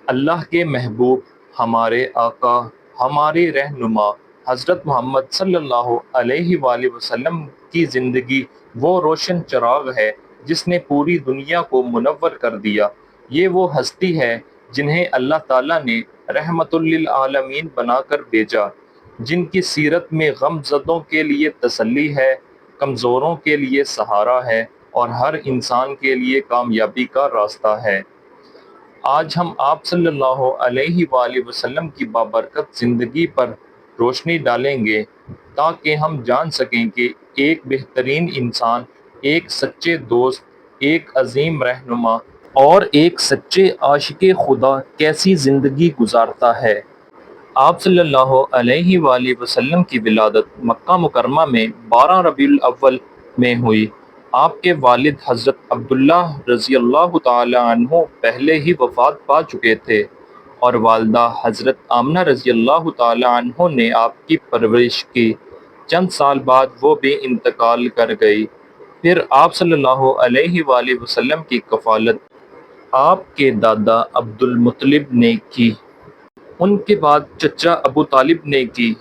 اللہ کے محبوب، ہمارے آقا، ہمارے رہنما حضرت محمد صلی اللہ علیہ وآلہ وسلم کی زندگی وہ روشن چراغ ہے جس نے پوری دنیا کو منور کر دیا۔ یہ وہ ہستی ہے جنہیں اللہ تعالیٰ نے رحمت للعالمین بنا کر بھیجا، جن کی سیرت میں غم زدوں کے لیے تسلی ہے، کمزوروں کے لیے سہارا ہے اور ہر انسان کے لیے کامیابی کا راستہ ہے۔ آج ہم آپ صلی اللہ علیہ وآلہ وسلم کی بابرکت زندگی پر روشنی ڈالیں گے تاکہ ہم جان سکیں کہ ایک بہترین انسان، ایک سچے دوست، ایک عظیم رہنما اور ایک سچے عاشق خدا کیسی زندگی گزارتا ہے۔ آپ صلی اللہ علیہ وآلہ وسلم کی ولادت مکہ مکرمہ میں 12 ربیع الاول میں ہوئی۔ آپ کے والد حضرت عبداللہ رضی اللہ تعالی عنہ پہلے ہی وفات پا چکے تھے اور والدہ حضرت آمنہ رضی اللہ تعالی عنہ نے آپ کی پرورش کی۔ چند سال بعد وہ بھی انتقال کر گئی۔ پھر آپ صلی اللہ علیہ وآلہ وسلم کی کفالت آپ کے دادا عبد المطلب نے کی۔ ان کے بعد چچا ابو طالب نے کی۔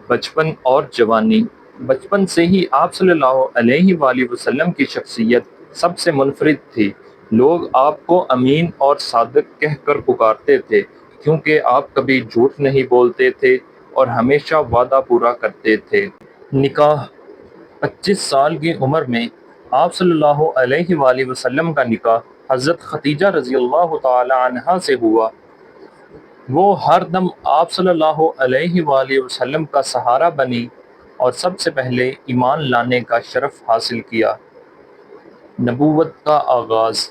بچپن اور جوانی۔ بچپن سے ہی آپ صلی اللہ علیہ وآلہ وسلم کی شخصیت سب سے منفرد تھی۔ لوگ آپ کو امین اور صادق کہہ کر پکارتے تھے کیونکہ آپ کبھی جھوٹ نہیں بولتے تھے اور ہمیشہ وعدہ پورا کرتے تھے۔ نکاح۔ 25 سال کی عمر میں آپ صلی اللہ علیہ وآلہ وسلم کا نکاح حضرت خدیجہ رضی اللہ تعالی عنہا سے ہوا۔ وہ ہر دم آپ صلی اللہ علیہ وآلہ وسلم کا سہارا بنی اور سب سے پہلے ایمان لانے کا شرف حاصل کیا۔ نبوت کا آغاز۔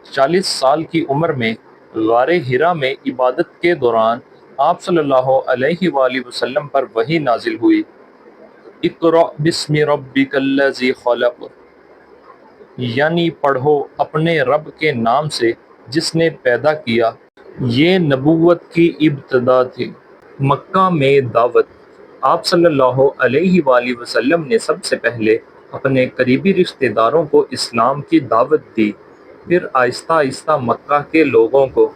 40 سال کی عمر میں غار حرا میں عبادت کے دوران آپ صلی اللہ علیہ وآلہ وسلم پر وحی نازل ہوئی۔ اقرأ بسم ربک الذی خلق، یعنی پڑھو اپنے رب کے نام سے جس نے پیدا کیا۔ یہ نبوت کی ابتدا تھی۔ مکہ میں دعوت۔ آپ صلی اللہ علیہ وآلہ وسلم نے سب سے پہلے اپنے قریبی رشتہ داروں کو اسلام کی دعوت دی، پھر آہستہ آہستہ مکہ کے لوگوں کو،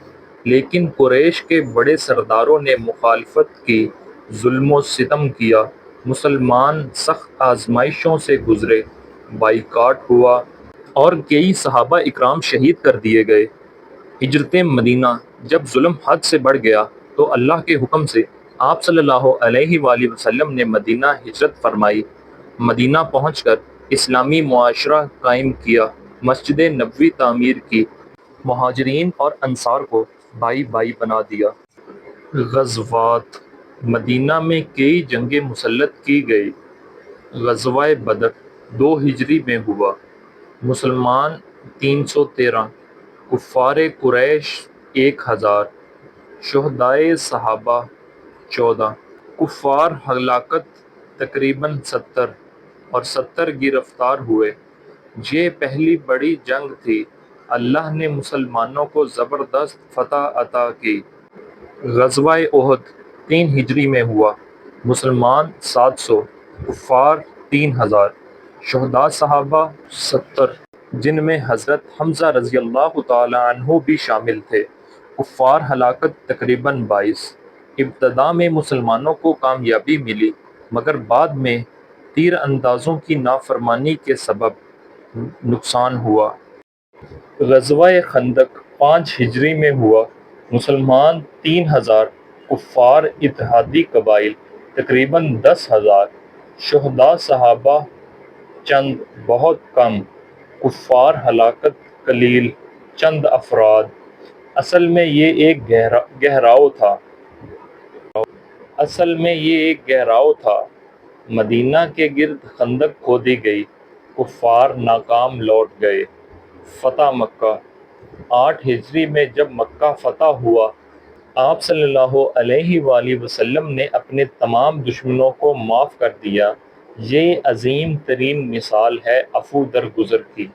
لیکن قریش کے بڑے سرداروں نے مخالفت کی، ظلم و ستم کیا۔ مسلمان سخت آزمائشوں سے گزرے، بائیکاٹ ہوا اور کئی صحابہ اکرام شہید کر دیے گئے۔ ہجرت مدینہ۔ جب ظلم حد سے بڑھ گیا تو اللہ کے حکم سے آپ صلی اللہ علیہ وآلہ وسلم نے مدینہ ہجرت فرمائی۔ مدینہ پہنچ کر اسلامی معاشرہ قائم کیا، مسجد نبوی تعمیر کی، مہاجرین اور انصار کو بھائی بھائی بنا دیا۔ غزوات۔ مدینہ میں کئی جنگیں مسلط کی گئی۔ غزوہ بدر 2 ہجری میں ہوا۔ مسلمان 313، کفار قریش 1000، شہدائے صحابہ 14، کفار ہلاکت تقریباً 70 اور 70 گرفتار ہوئے۔ یہ پہلی بڑی جنگ تھی۔ اللہ نے مسلمانوں کو زبردست فتح عطا کی۔ غزوہ احد 3 ہجری میں ہوا۔ مسلمان 700، کفار 3000، شہداء صحابہ 70، جن میں حضرت حمزہ رضی اللہ تعالی عنہ بھی شامل تھے۔ کفار ہلاکت تقریباً 22۔ ابتدا میں مسلمانوں کو کامیابی ملی مگر بعد میں تیر اندازوں کی نافرمانی کے سبب نقصان ہوا۔ غزوہ خندق 5 ہجری میں ہوا۔ مسلمان 3000، کفار اتحادی قبائل تقریباً 10,000، شہداء صحابہ چند، بہت کم، کفار ہلاکت قلیل، چند افراد۔ اصل میں یہ ایک گہراؤ تھا۔ مدینہ کے گرد خندق کھودی گئی، کفار ناکام لوٹ گئے۔ فتح مکہ۔ 8 ہجری میں جب مکہ فتح ہوا، آپ صلی اللہ علیہ وآلہ وسلم نے اپنے تمام دشمنوں کو معاف کر دیا۔ یہ عظیم ترین مثال ہے عفو درگزر کی۔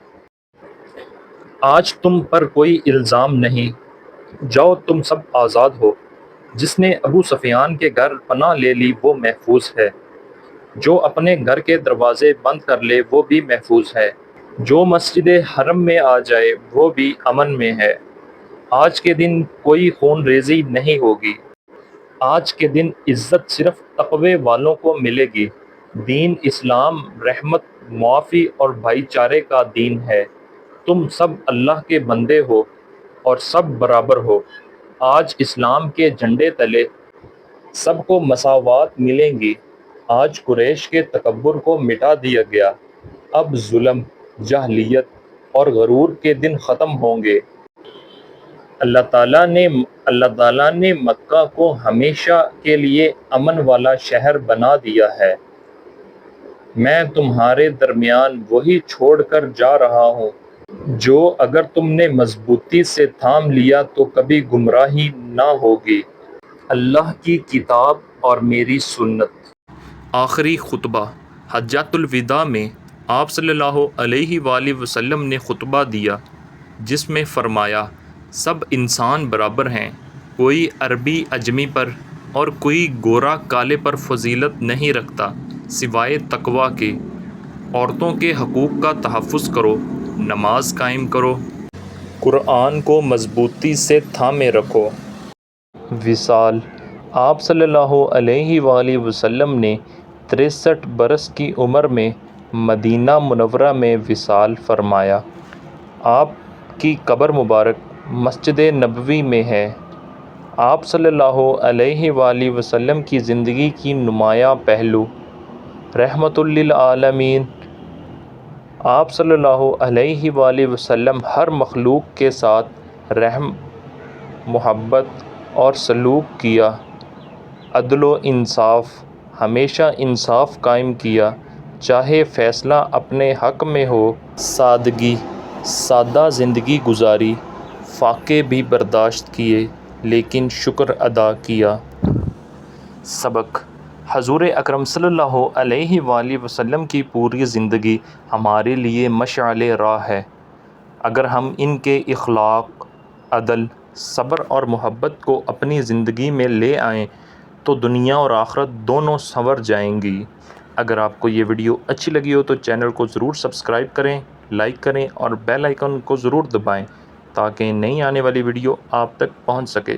آج تم پر کوئی الزام نہیں، جاؤ تم سب آزاد ہو۔ جس نے ابو سفیان کے گھر پناہ لے لی وہ محفوظ ہے، جو اپنے گھر کے دروازے بند کر لے وہ بھی محفوظ ہے، جو مسجد حرم میں آ جائے وہ بھی امن میں ہے۔ آج کے دن کوئی خون ریزی نہیں ہوگی۔ آج کے دن عزت صرف تقوی والوں کو ملے گی۔ دین اسلام رحمت، معافی اور بھائی چارے کا دین ہے۔ تم سب اللہ کے بندے ہو اور سب برابر ہو۔ آج اسلام کے جھنڈے تلے سب کو مساوات ملیں گی۔ آج قریش کے تکبر کو مٹا دیا گیا۔ اب ظلم، جاہلیت اور غرور کے دن ختم ہوں گے۔ اللہ تعالیٰ نے مکہ کو ہمیشہ کے لیے امن والا شہر بنا دیا ہے۔ میں تمہارے درمیان وہی چھوڑ کر جا رہا ہوں جو اگر تم نے مضبوطی سے تھام لیا تو کبھی گمراہی نہ ہوگی۔ اللہ کی کتاب اور میری سنت۔ آخری خطبہ حجۃ الوداع میں آپ صلی اللہ علیہ وآلہ وسلم نے خطبہ دیا، جس میں فرمایا، سب انسان برابر ہیں، کوئی عربی اجمی پر اور کوئی گورا کالے پر فضیلت نہیں رکھتا سوائے تقویٰ کے۔ عورتوں کے حقوق کا تحفظ کرو، نماز قائم کرو، قرآن کو مضبوطی سے تھامے رکھو۔ وصال۔ آپ صلی اللہ علیہ وآلہ وسلم نے 63 برس کی عمر میں مدینہ منورہ میں وصال فرمایا۔ آپ کی قبر مبارک مسجد نبوی میں ہے۔ آپ صلی اللہ علیہ وآلہ وسلم کی زندگی کی نمایاں پہلو، رحمت للعالمین۔ آپ صلی اللہ علیہ وآلہ وسلم ہر مخلوق کے ساتھ رحم، محبت اور سلوک کیا، عدل و انصاف، ہمیشہ انصاف قائم کیا، چاہے فیصلہ اپنے حق میں ہو، سادہ زندگی گزاری، فاقے بھی برداشت کیے لیکن شکر ادا کیا۔ سبق: حضور اکرم صلی اللہ علیہ وآلہ وسلم کی پوری زندگی ہمارے لیے مشعل راہ ہے۔ اگر ہم ان کے اخلاق، عدل، صبر اور محبت کو اپنی زندگی میں لے آئیں تو دنیا اور آخرت دونوں سنور جائیں گی۔ اگر آپ کو یہ ویڈیو اچھی لگی ہو تو چینل کو ضرور سبسکرائب کریں، لائک کریں اور بیل آئیکن کو ضرور دبائیں تاکہ نئی آنے والی ویڈیو آپ تک پہنچ سکے۔